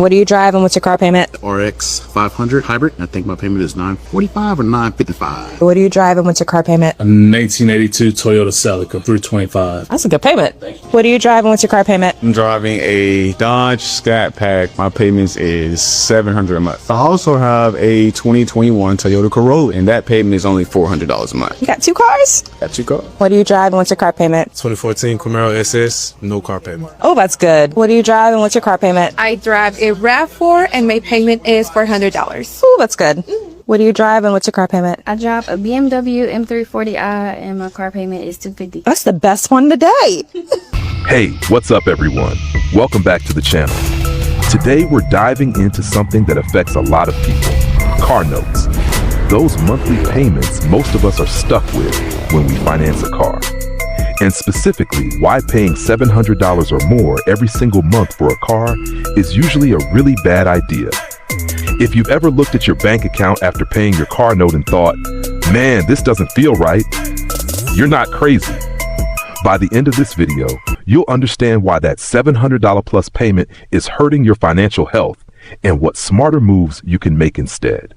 What do you drive and what's your car payment? RX 500 hybrid. I think my payment is $945 or $955. What do you drive and what's your car payment? An 1882 Toyota Celica, $325. That's a good payment. What do you drive and what's your car payment? I'm driving a Dodge Scat Pack. My payments is $700 a month. I also have a 2021 Toyota Corolla, and that payment is only $400 a month. You got two cars? Got you, car. What do you drive and what's your car payment? 2014 Camaro SS, no car payment. Oh, that's good. What do you drive and what's your car payment? I drive a RAV4 and my payment is $400. Oh, that's good. What do you drive and what's your car payment? I drive a BMW M340i and my car payment is $250. That's the best one today. Hey, what's up everyone? Welcome back to the channel. Today we're diving into something that affects a lot of people, car notes. Those monthly payments most of us are stuck with when we finance a car. And specifically, why paying $700 or more every single month for a car is usually a really bad idea. If you've ever looked at your bank account after paying your car note and thought, man, this doesn't feel right, you're not crazy. By the end of this video, you'll understand why that $700 plus payment is hurting your financial health and what smarter moves you can make instead.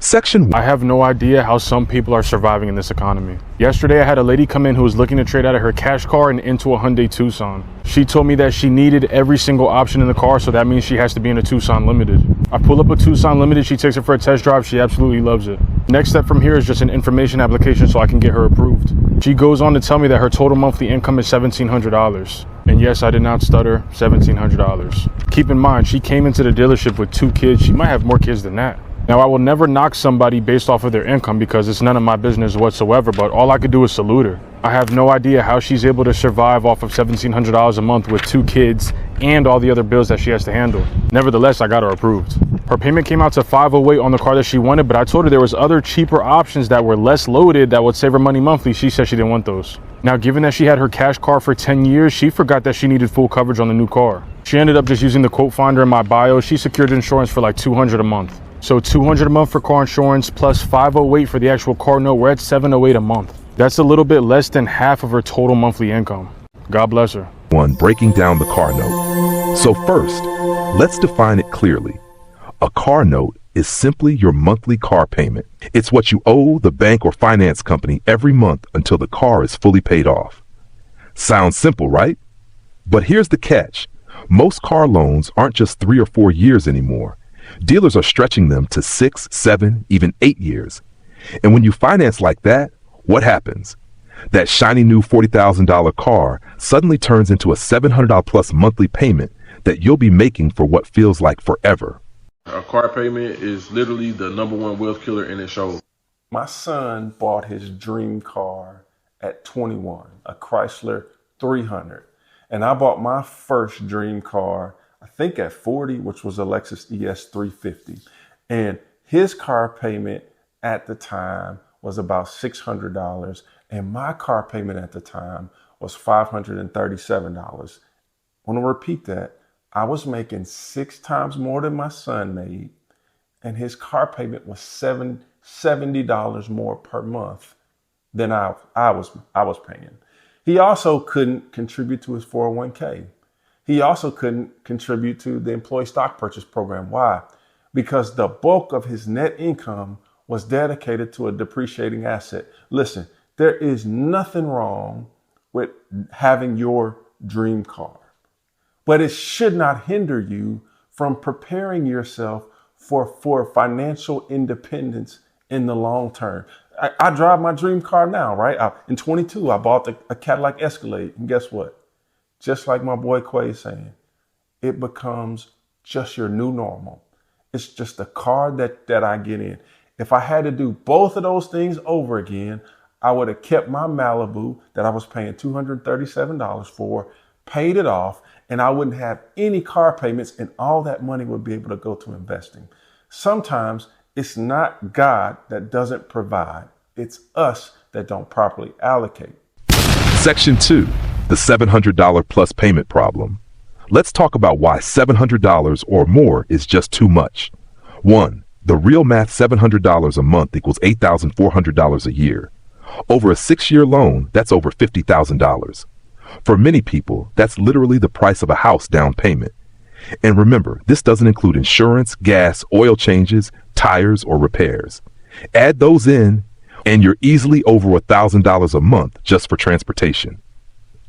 Section 1. I have no idea how some people are surviving in this economy. Yesterday, I had a lady come in who was looking to trade out of her cash car and into a Hyundai Tucson. She told me that she needed every single option in the car, so that means she has to be in a Tucson Limited. I pull up a Tucson Limited, she takes it for a test drive, she absolutely loves it. Next step from here is just an information application so I can get her approved. She goes on to tell me that her total monthly income is $1,700. And yes, I did not stutter, $1,700. Keep in mind, she came into the dealership with 2 kids. She might have more kids than that. Now, I will never knock somebody based off of their income because it's none of my business whatsoever, but all I could do is salute her. I have no idea how she's able to survive off of $1,700 a month with 2 kids and all the other bills that she has to handle. Nevertheless, I got her approved. Her payment came out to $508 on the car that she wanted, but I told her there was other cheaper options that were less loaded that would save her money monthly. She said she didn't want those. Now, given that she had her cash car for 10 years, she forgot that she needed full coverage on the new car. She ended up just using the quote finder in my bio. She secured insurance for like $200 a month. So $200 a month for car insurance plus $508 for the actual car note. We're at $708 a month. That's a little bit less than half of her total monthly income. God bless her. 1. Breaking down the car note. So first, let's define it clearly. A car note is simply your monthly car payment. It's what you owe the bank or finance company every month until the car is fully paid off. Sounds simple, right? But here's the catch. Most car loans aren't just 3 or 4 years anymore. Dealers are stretching them to 6, 7, even 8 years. And when you finance like that, what happens? That shiny new $40,000 car suddenly turns into a $700 plus monthly payment that you'll be making for what feels like forever. A car payment is literally the #1 wealth killer, and it shows. My son bought his dream car at 21, a Chrysler 300. And I bought my first dream car, I think at 40, which was a Lexus ES 350. And his car payment at the time was about $600. And my car payment at the time was $537. I want to repeat that. I was making 6 times more than my son made. And his car payment was $70 more per month than I was paying. He also couldn't contribute to his 401k. He also couldn't contribute to the employee stock purchase program. Why? Because the bulk of his net income was dedicated to a depreciating asset. Listen, there is nothing wrong with having your dream car, but it should not hinder you from preparing yourself for financial independence in the long term. I drive my dream car now, right? In 22, I bought a Cadillac Escalade, and guess what? Just like my boy Quay is saying, it becomes just your new normal. It's just a car that I get in. If I had to do both of those things over again, I would have kept my Malibu that I was paying $237 for, paid it off, and I wouldn't have any car payments, and all that money would be able to go to investing. Sometimes it's not God that doesn't provide. It's us that don't properly allocate. Section 2. The $700 plus payment problem. Let's talk about why $700 or more is just too much. 1. The real math, $700 a month equals $8,400 a year. Over a 6-year loan, that's over $50,000. For many people, that's literally the price of a house down payment. And remember, this doesn't include insurance, gas, oil changes, tires, or repairs. Add those in, and you're easily over $1,000 a month just for transportation.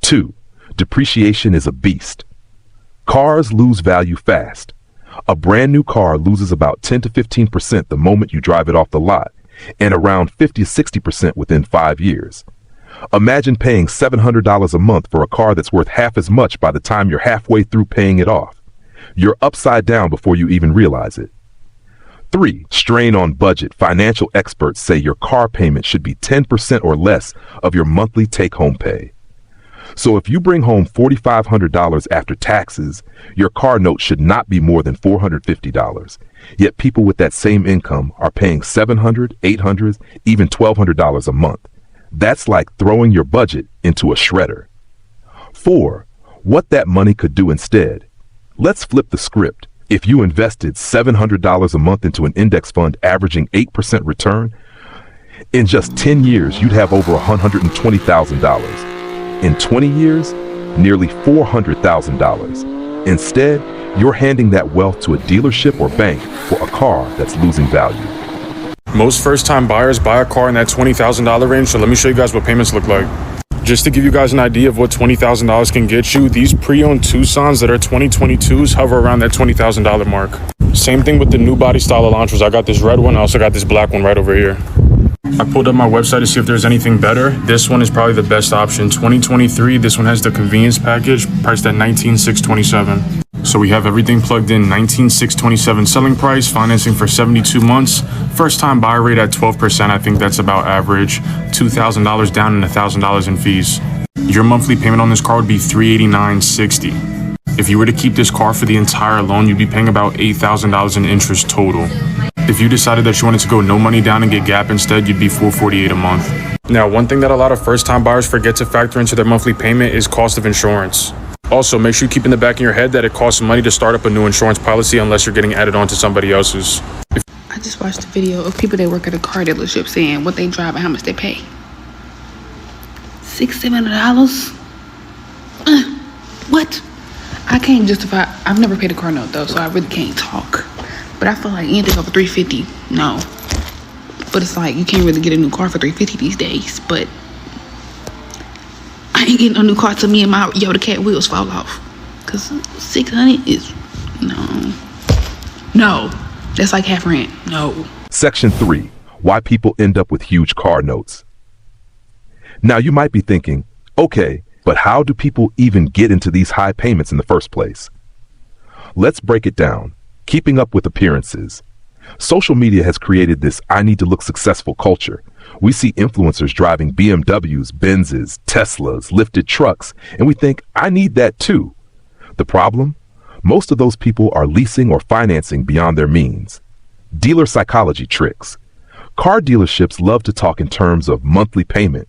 2. Depreciation is a beast. Cars lose value fast. A brand new car loses about 10 to 15% the moment you drive it off the lot, and around 50 to 60% within 5 years. Imagine paying $700 a month for a car that's worth half as much by the time you're halfway through paying it off. You're upside down before you even realize it. 3. Strain on budget. Financial experts say your car payment should be 10% or less of your monthly take-home pay. So if you bring home $4,500 after taxes, your car note should not be more than $450. Yet people with that same income are paying $700, $800, even $1,200 a month. That's like throwing your budget into a shredder. 4. What that money could do instead. Let's flip the script. If you invested $700 a month into an index fund averaging 8% return, in just 10 years, you'd have over $120,000. In 20 years, nearly $400,000. Instead, you're handing that wealth to a dealership or bank for a car that's losing value. Most first-time buyers buy a car in that $20,000 range, so let me show you guys what payments look like. Just to give you guys an idea of what $20,000 can get you, these pre-owned Tucsons that are 2022s hover around that $20,000 mark. Same thing with the new body style Elantras. I got this red one, I also got this black one right over here. I pulled up my website to see if there's anything better. This one is probably the best option. 2023, this one has the convenience package, priced at $19,627. So we have everything plugged in. $19,627 selling price, financing for 72 months. First time buy rate at 12%. I think that's about average. $2,000 down and $1,000 in fees. Your monthly payment on this car would be $389.60. If you were to keep this car for the entire loan, you'd be paying about $8,000 in interest total. If you decided that you wanted to go no money down and get GAP instead, you'd be $448 a month. Now, one thing that a lot of first-time buyers forget to factor into their monthly payment is cost of insurance. Also, make sure you keep in the back of your head that it costs money to start up a new insurance policy unless you're getting added on to somebody else's. I just watched a video of people that work at a car dealership saying what they drive and how much they pay. $600-$700? What? I can't justify. I've never paid a car note though, so I really can't talk. But I feel like anything over $350, no. But it's like you can't really get a new car for $350 these days. But I ain't getting a new car till me and my Yoda Cat wheels fall off. Cause $600 is no. That's like half rent. No. Section 3. Why people end up with huge car notes. Now you might be thinking, okay, but how do people even get into these high payments in the first place? Let's break it down. Keeping up with appearances. Social media has created this I need to look successful culture. We see influencers driving BMWs, Benzes, Teslas, lifted trucks, and we think, I need that too. The problem? Most of those people are leasing or financing beyond their means. Dealer psychology tricks. Car dealerships love to talk in terms of monthly payment.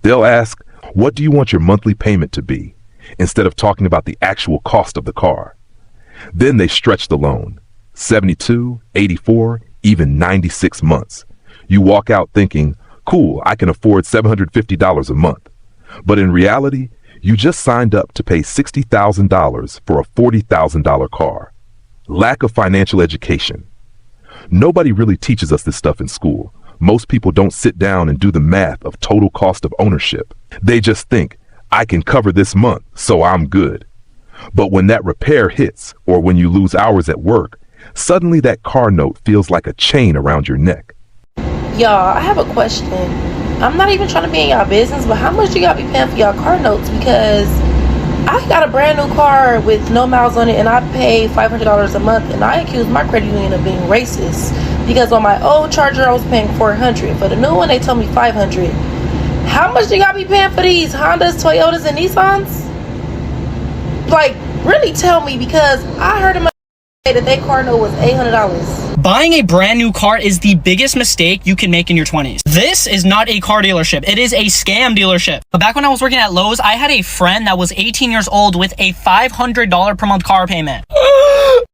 They'll ask, what do you want your monthly payment to be? Instead of talking about the actual cost of the car. Then they stretch the loan. 72, 84, even 96 months. You walk out thinking, cool, I can afford $750 a month. But in reality, you just signed up to pay $60,000 for a $40,000 car. Lack of financial education. Nobody really teaches us this stuff in school. Most people don't sit down and do the math of total cost of ownership. They just think, I can cover this month, so I'm good. But when that repair hits, or when you lose hours at work, suddenly that car note feels like a chain around your neck. Y'all, I have a question. I'm not even trying to be in y'all business, but how much do y'all be paying for y'all car notes? Because I got a brand new car with no miles on it, and I pay $500 a month, and I accuse my credit union of being racist. Because on my old Charger, I was paying $400. For the new one, they told me $500. How much do y'all be paying for these Hondas, Toyotas, and Nissans? Like, really tell me, because I heard them say that their car note was $800. Buying a brand new car is the biggest mistake you can make in your 20s. This is not a car dealership. It is a scam dealership. But back when I was working at Lowe's, I had a friend that was 18 years old with a $500 per month car payment.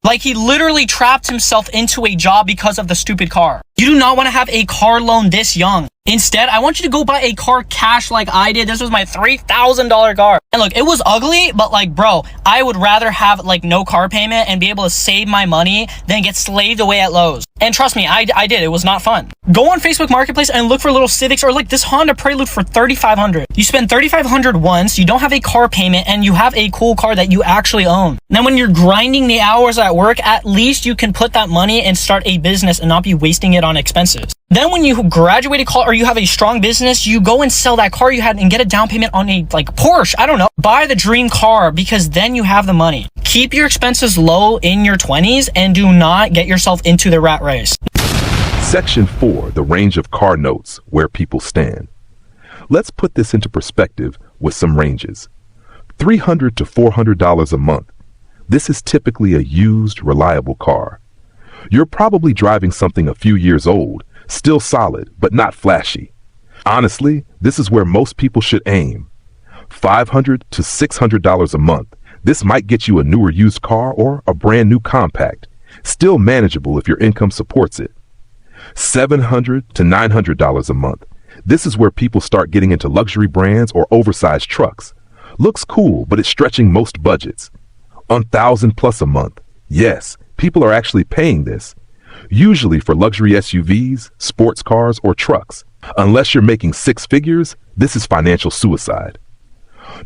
Like, he literally trapped himself into a job because of the stupid car. You do not want to have a car loan this young. Instead, I want you to go buy a car cash like I did. This was my $3,000 car. And look, it was ugly, but like, bro, I would rather have like no car payment and be able to save my money than get slaved away at Lowe's. And trust me, I did. It was not fun. Go on Facebook Marketplace and look for little Civics or like this Honda Prelude for $3,500. You spend $3,500 once, you don't have a car payment, and you have a cool car that you actually own. Now, when you're grinding the hours at work, at least you can put that money and start a business and not be wasting it on expenses. Then when you graduate a car or you have a strong business, you go and sell that car you had and get a down payment on a like Porsche. I don't know. Buy the dream car because then you have the money. Keep your expenses low in your 20s and do not get yourself into the rat race. Section 4, the range of car notes, where people stand. Let's put this into perspective with some ranges. $300 to $400 a month. This is typically a used, reliable car. You're probably driving something a few years old, still solid, but not flashy. Honestly, this is where most people should aim. $500 to $600 a month. This might get you a newer used car or a brand new compact, still manageable if your income supports it. $700 to $900 a month. This is where people start getting into luxury brands or oversized trucks. Looks cool, but it's stretching most budgets. $1,000 plus a month. Yes, people are actually paying this. Usually for luxury SUVs, sports cars, or trucks. Unless you're making six figures, this is financial suicide.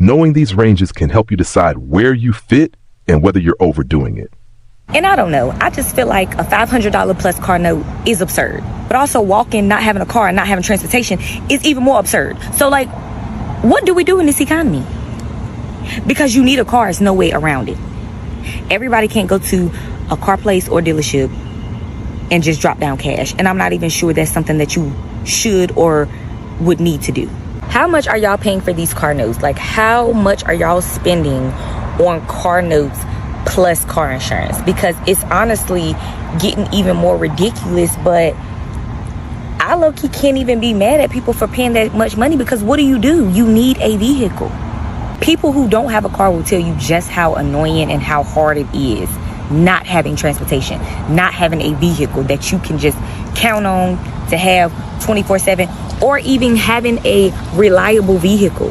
Knowing these ranges can help you decide where you fit and whether you're overdoing it. And I don't know, I just feel like a $500 plus car note is absurd. But also walking, not having a car and not having transportation is even more absurd. So like, what do we do in this economy? Because you need a car, there's no way around it. Everybody can't go to a car place or dealership and just drop down cash. And I'm not even sure that's something that you should or would need to do. How much are y'all paying for these car notes? Like, how much are y'all spending on car notes plus car insurance? Because it's honestly getting even more ridiculous, but I low-key can't even be mad at people for paying that much money, because what do? You need a vehicle. People who don't have a car will tell you just how annoying and how hard it is not having transportation, not having a vehicle that you can just count on to have 24/7, or even having a reliable vehicle.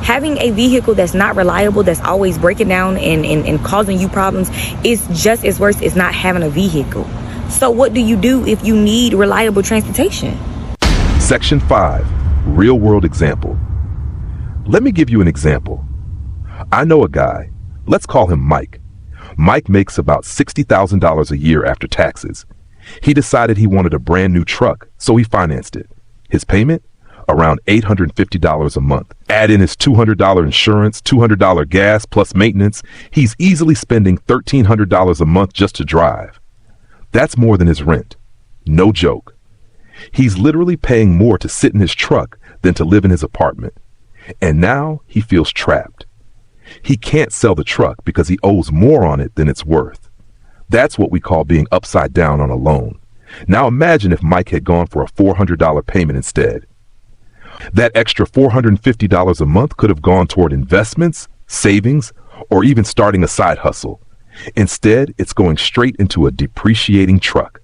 Having a vehicle that's not reliable, that's always breaking down and causing you problems, is just as worse as not having a vehicle. So what do you do if you need reliable transportation? Section 5, real world example. Let me give you an example. I know a guy, let's call him Mike. Mike makes about $60,000 a year after taxes. He decided he wanted a brand new truck, so he financed it. His payment? Around $850 a month. Add in his $200 insurance, $200 gas plus maintenance. He's easily spending $1,300 a month just to drive. That's more than his rent. No joke. He's literally paying more to sit in his truck than to live in his apartment. And now he feels trapped. He can't sell the truck because he owes more on it than it's worth. That's what we call being upside down on a loan. Now imagine if Mike had gone for a $400 payment instead. That extra $450 a month could have gone toward investments, savings, or even starting a side hustle. Instead, it's going straight into a depreciating truck.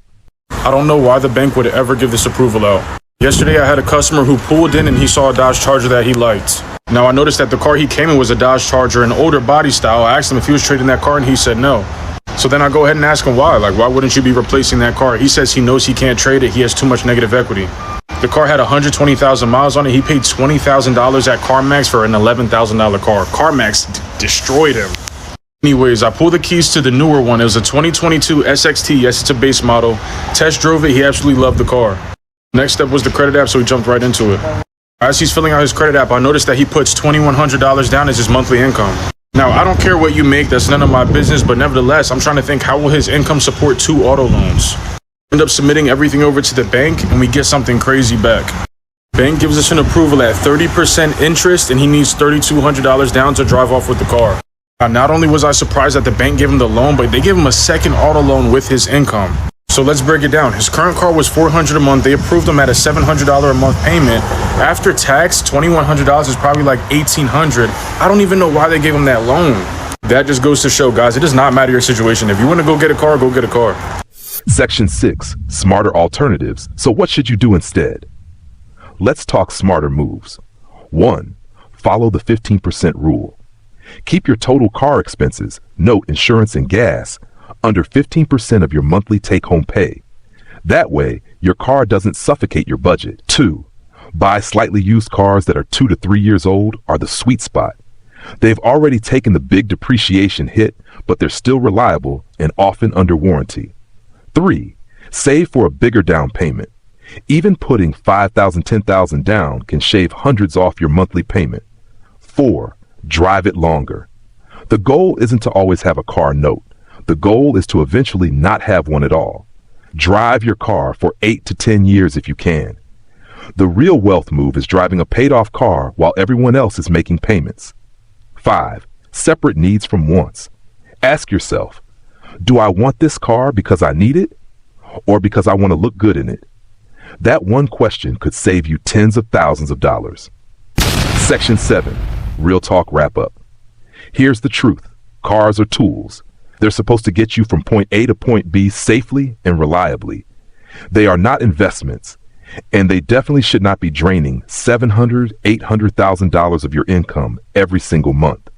I don't know why the bank would ever give this approval out. Yesterday I had a customer who pulled in and he saw a Dodge Charger that he liked. Now I noticed that the car he came in was a Dodge Charger, an older body style. I asked him if he was trading that car and he said no. So then I go ahead and ask him why. Like, why wouldn't you be replacing that car? He says he knows he can't trade it. He has too much negative equity. The car had 120,000 miles on it. He paid $20,000 at CarMax for an $11,000 car. CarMax destroyed him. Anyways, I pulled the keys to the newer one. It was a 2022 SXT. Yes, it's a base model. Test drove it. He absolutely loved the car. Next step was the credit app, so he jumped right into it. As he's filling out his credit app, I noticed that he puts $2,100 down as his monthly income. Now, I don't care what you make. That's none of my business. But nevertheless, I'm trying to think, how will his income support 2 auto loans? End up submitting everything over to the bank, and we get something crazy back. Bank gives us an approval at 30% interest, and he needs $3,200 down to drive off with the car. Now, not only was I surprised that the bank gave him the loan, but they gave him a second auto loan with his income. So let's break it down. His current car was $400 a month. They approved him at a $700 a month payment. After tax, $2,100 is probably like $1,800. I don't even know why they gave him that loan. That just goes to show, guys, it does not matter your situation. If you want to go get a car, go get a car. Section 6, smarter alternatives. So what should you do instead? Let's talk smarter moves. 1. Follow the 15% rule. Keep your total car expenses, note insurance and gas, under 15% of your monthly take-home pay. That way, your car doesn't suffocate your budget. 2. Buy slightly used cars that are 2 to 3 years old are the sweet spot. They've already taken the big depreciation hit, but they're still reliable and often under warranty. 3. Save for a bigger down payment. Even putting $5,000, $10,000 down can shave hundreds off your monthly payment. 4. Drive it longer. The goal isn't to always have a car note. The goal is to eventually not have one at all. Drive your car for 8 to 10 years if you can. The real wealth move is driving a paid-off car while everyone else is making payments. 5. Separate needs from wants. Ask yourself, do I want this car because I need it or because I want to look good in it? That one question could save you tens of thousands of dollars. Section 7. Real Talk Wrap-Up. Here's the truth. Cars are tools. They're supposed to get you from point A to point B safely and reliably. They are not investments, and they definitely should not be draining $700,000, $800,000 of your income every single month.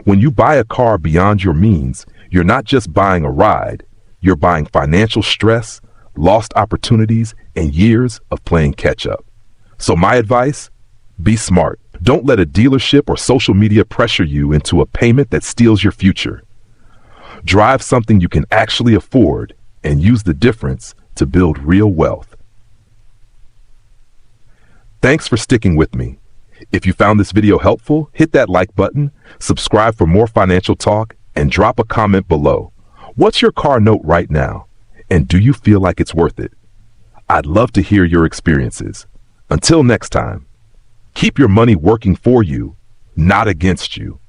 When you buy a car beyond your means, you're not just buying a ride, you're buying financial stress, lost opportunities, and years of playing catch-up. So my advice? Be smart. Don't let a dealership or social media pressure you into a payment that steals your future. Drive something you can actually afford and use the difference to build real wealth. Thanks for sticking with me. If you found this video helpful, hit that like button, subscribe for more financial talk, and drop a comment below. What's your car note right now? And do you feel like it's worth it? I'd love to hear your experiences. Until next time, keep your money working for you, not against you.